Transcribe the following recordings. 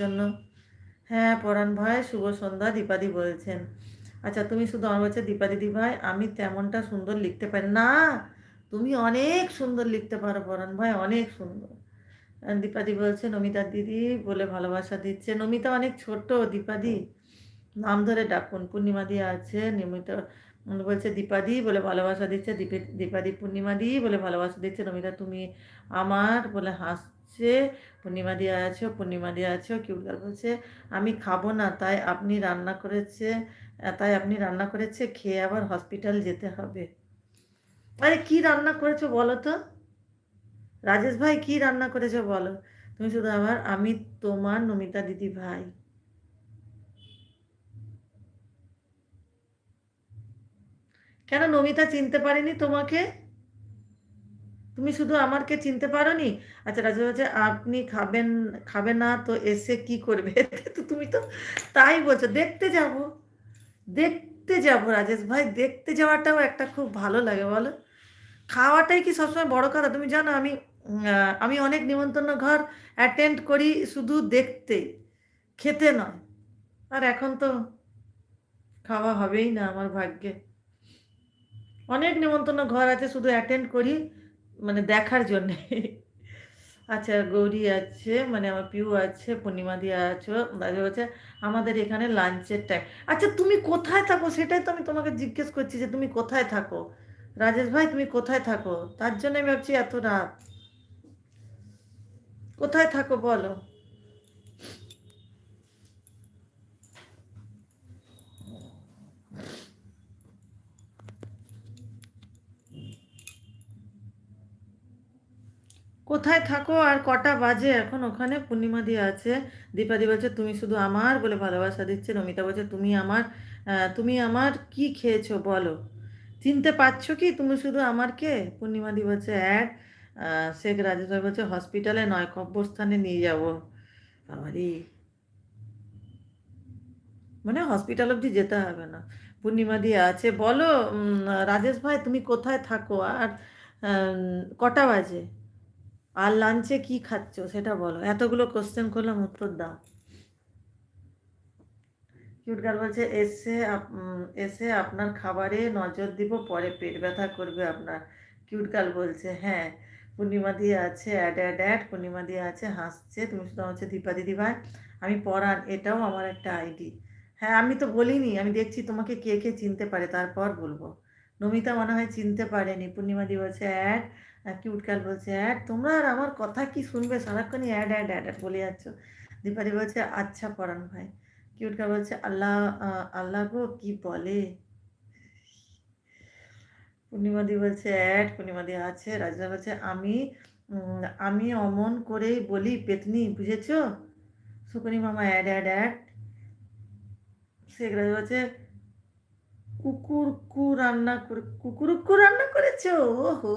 জন্য। হ্যাঁ পরাণ ভাই, শুভ সন্ধ্যা। দীপাদি বলছেন। আচ্ছা তুমি শুধু আমার বলছে দীপা দিদি ভাই আমি তেমনটা সুন্দর লিখতে পারি না। তুমি অনেক সুন্দর লিখতে পারো পরাণ ভাই, অনেক সুন্দর। দীপাদি বলছে নমিতা দিদি বলে ভালোবাসা দিচ্ছে। নমিতা অনেক ছোট দীপাদি, নাম ধরে ডাকুন। পূর্ণিমা দিয়ে আছে নিয়মিত, বলছে দীপাদি বলে ভালোবাসা দিচ্ছে। দীপাদি পূর্ণিমা দি বলে ভালোবাসা দিচ্ছে। নমিতা তুমি আমার বলে হাসছে। পূর্ণিমা দিয়ে আছো, পূর্ণিমা দিয়ে আছো। কিউট গার্ল বলছে আমি খাবো না, তাই আপনি রান্না করেছে খেয়ে আবার হসপিটাল যেতে হবে। আরে কি রান্না করেছো বলো তো, রাজেশ ভাই কি রান্না করেছো বলো। তুমি শুধু আবার আমি তোমার নমিতা দিদি ভাই। কেন নমিতা চিনতে পারেনি তোমাকে? তুমি শুধু আমারকে চিনতে পারোনি? আচ্ছা রাজু বলছে আপনি খাবেন না তো এসে কি করবে? তো তুমি তো তাই বলছো। দেখতে যাব রাজেশ ভাই, দেখতে যাওয়াটাও একটা খুব ভালো লাগে বলো। খাওয়াটাই কি সবসময় বড় কথা? তুমি জানো আমি অনেক নিমন্ত্রণ ঘর অ্যাটেন্ড করি শুধু দেখতে, খেতে নয়। আর এখন তো খাওয়া হবেই না আমার ভাগ্যে। অনেক নিমন্ত্রণ ঘর আছে শুধু অ্যাটেন্ড করি মানে দেখার জন্যে। আচ্ছা গৌরী আছে, মানে আমার পিউ আছে, পূর্ণিমা দিয়া আছো, দাদু আছে। আমাদের এখানে লাঞ্চের টাইম। আচ্ছা তুমি কোথায় থাকো সেটাই তো আমি তোমাকে জিজ্ঞেস করছি যে তুমি কোথায় থাকো। রাজেশ ভাই তুমি কোথায় থাকো, তার জন্য আমি ভাবছি এত রাত কোথায় থাকো বলো। কোথায় থাকো আর কটা বাজে এখন ওখানে? পূর্ণিমা দিয়ে আছে। দীপাদি বলছে তুমি শুধু আমার বলে ভালোবাসা দিচ্ছে। নমিতা বলছে তুমি আমার কি খেয়েছো বলো, চিনতে পারছো কি তুমি শুধু আমার কে? পূর্ণিমা দি বলছে অ্যাড। শেখ রাজেশ ভাই বলছে হসপিটালে নয় কবরস্থানে নিয়ে যাবো। বাবারি, মানে হসপিটাল অবধি যেতে হবে না। পূর্ণিমা দিয়ে আছে বলো। রাজেশ ভাই তুমি কোথায় থাকো আর কটা বাজে আর লাঞ্চে কি খাচ্ছো সেটা বলো। এতগুলো কোশ্চেন করলাম, উত্তর দাও। কিউট গার্ল বলছে এসে আপনার খাবারে নজর দিব, পরে পেট ব্যথা করবে আপনার। কিউট গার্ল বলছে হ্যাঁ। পূর্ণিমা দিয়ে আছে অ্যাড অ্যাড অ্যাড। পূর্ণিমা দিয়ে আছে হাসছে। তুমি শুধু হচ্ছে দীপা দিদি ভাই আমি পরাণ, এটাও আমার একটা আইডি। হ্যাঁ আমি তো বলিনি, আমি দেখছি তোমাকে কে কে চিনতে পারে তারপর বলবো। নমিতা মনে হয় চিনতে পারেনি। পূর্ণিমা দি বলছে অ্যাড। কিউট গার্ল বলছে অ্যাড। তোমরা আর আমার কথা কি শুনবে, সারাক্ষণই অ্যাড অ্যাড অ্যাড অ্যাড বলে যাচ্ছ। দীপালি বলছে আচ্ছা পরাণ ভাই। কিউটটা বলছে আল্লাহ আল্লাহ গো কি বলে। পূর্ণিমাদি বলছে অ্যাড। পূর্ণিমাদি আছে। রাজা বলছে আমি অমন করেই বলি পেতনি বুঝেছো। সুকনি মামা অ্যাড অ্যাড অ্যাড। শেখ রাজা বলছে কুকুরকু রান্না করেছো। ওহো,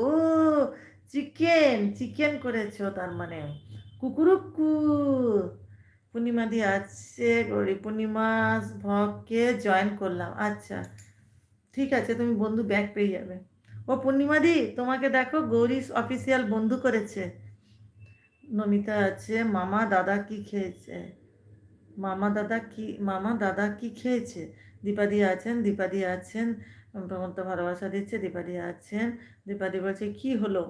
চিকেন করেছো তার মানে। কুকুরুক্কু। পূর্ণিমাদি আছে। গৌরী পূর্ণিমা ভগকে জয়েন করলাম। আচ্ছা ঠিক আছে, তুমি বন্ধু ব্যাগ পেয়ে যাবে। ও পূর্ণিমাদি তোমাকে দেখো গৌরী অফিসিয়াল বন্ধু করেছে। নমিতা আছে মামা দাদা কি খেয়েছে, মামা দাদা কি খেয়েছে। দীপাদি আছেন প্রমত্ত ভালোবাসা দিচ্ছে। দীপাদি আছেন। দীপাদি বলছে কি হলো।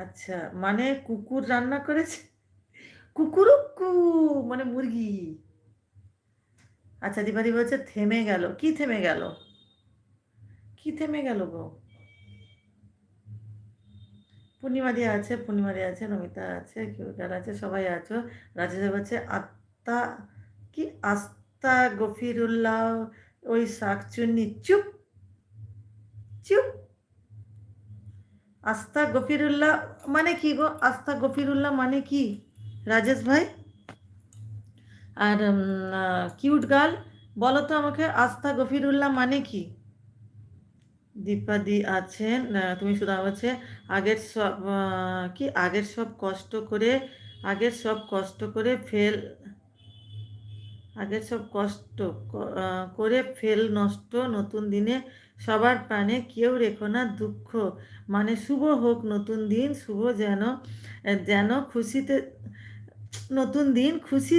আচ্ছা মানে কুকুর রান্না করেছে। কুকুরুক্কু মানে মুরগি। আচ্ছা দীপাদি বলছে থেমে গেল, কি থেমে গেল, কি থেমে গেল গো। পূর্ণিমা দিয়ে আছে, নমিতা আছে, কিউটার আছে, সবাই আছো। রাজেশ বলছে আত্মা কি আস্তা গফিরুল্লাহ ওই শাকচুন্নি। চুপ চুপ। আস্তা গফিরুল্লাহ মানে কি গো? আস্তা গফিরুল্লাহ মানে কি রাজেশ ভাই? আর কিউট গার্ল বলো তো আমাকে আস্তা গফিরুল্লাহ মানে কি? দীপাদি আছেন। তুমি শুধু হচ্ছে আগের সব কি আগের সব কষ্ট করে ফেল করে ফেল নষ্ট নতুন দিনে সবার প্রাণে কেউ রেখো না দুঃখ। মানে শুভ হোক নতুন দিন, শুভ যেন যেন খুশিতে নতুন দিন খুশি